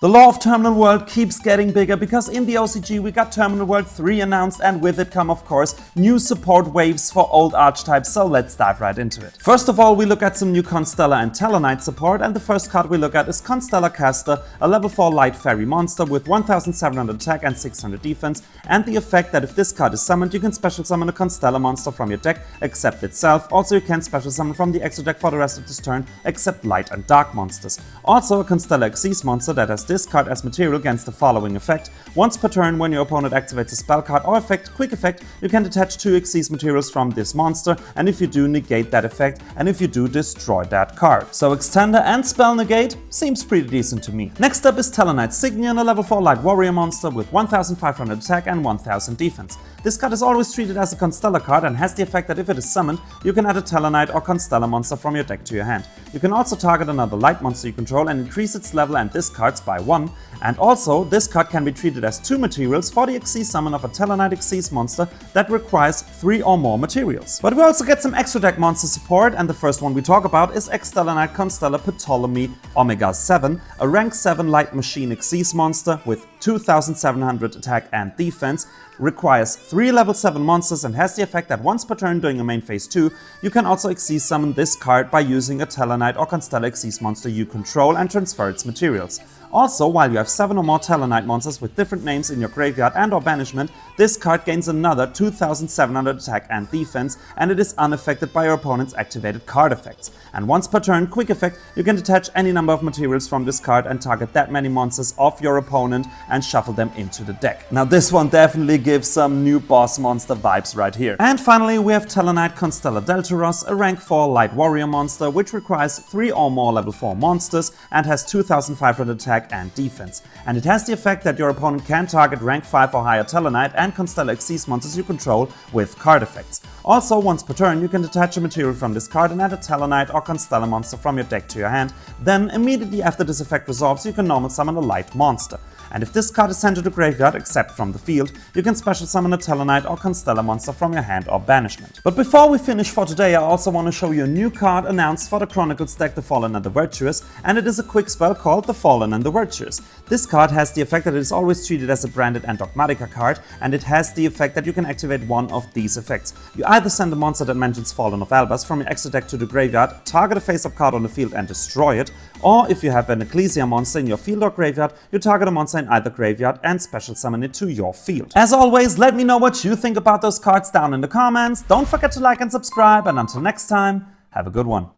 The lore of Terminal World keeps getting bigger because in the OCG we got Terminal World 3 announced, and with it come of course new support waves for old archetypes, so let's dive right into it. First of all, we look at some new Constellar and Tellarknight support, and the first card we look at is Constellar Caster, a level 4 light fairy monster with 1700 attack and 600 defense, and the effect that if this card is summoned you can special summon a Constellar monster from your deck except itself. Also you can special summon from the extra deck for the rest of this turn except light and dark monsters. Also a Constellar Xyz monster that has this card as material against the following effect. Once per turn, when your opponent activates a spell card or effect, quick effect, you can detach 2 Xyz materials from this monster, and if you do, negate that effect, and if you do, destroy that card. So Extender and Spell Negate seems pretty decent to me. Next up is Tellarknight Signion, a level 4 light warrior monster with 1500 attack and 1000 defense. This card is always treated as a Constellar card and has the effect that if it is summoned, you can add a Tellarknight or Constellar monster from your deck to your hand. You can also target another light monster you control and increase its level and discards by 1. And also, this card can be treated as 2 materials for the Xyz summon of a Tellarknight Xyz monster that requires 3 or more materials. But we also get some extra deck monster support, and the first one we talk about is X-Tellarknight Constellar Ptolemy Omega 7, a rank 7 light machine Xyz monster with 2700 attack and defense, requires 3 level 7 monsters and has the effect that once per turn during a main phase 2, you can also Xyz summon this card by using a Tellarknight or Constellar Xyz monster you control and transfer its materials. Also, while you have 7 or more Tellarknight monsters with different names in your graveyard and or banishment, this card gains another 2700 attack and defense, and it is unaffected by your opponent's activated card effects. And once per turn, quick effect, you can detach any number of materials from this card and target that many monsters of your opponent and shuffle them into the deck. Now this one definitely gives some new boss monster vibes right here. And finally we have Tellarknight Constellar Deltaros, a rank 4 light warrior monster which requires 3 or more level 4 monsters and has 2500 attack and defense. And it has the effect that your opponent can target rank 5 or higher Tellarknight and Constellar Xyz monsters you control with card effects. Also, once per turn, you can detach a material from this card and add a Tellarknight or Constellar monster from your deck to your hand. Then, immediately after this effect resolves, you can normal summon a light monster. And if this card is sent to the graveyard, except from the field, you can special summon a Tellarknight or Constellar monster from your hand or banishment. But before we finish for today, I also want to show you a new card announced for the Chronicles deck, The Fallen and the Virtuous, and it is a quick spell called The Fallen and the Virtuous. This card has the effect that it is always treated as a branded and Dogmatika card, and it has the effect that you can activate one of these effects. You either send a monster that mentions Fallen of Albaz from your extra deck to the graveyard, target a face-up card on the field and destroy it, or if you have an Ecclesia monster in your field or graveyard, you target a monster in either graveyard and special summon it to your field. As always, let me know what you think about those cards down in the comments. Don't forget to like and subscribe, and until next time, have a good one.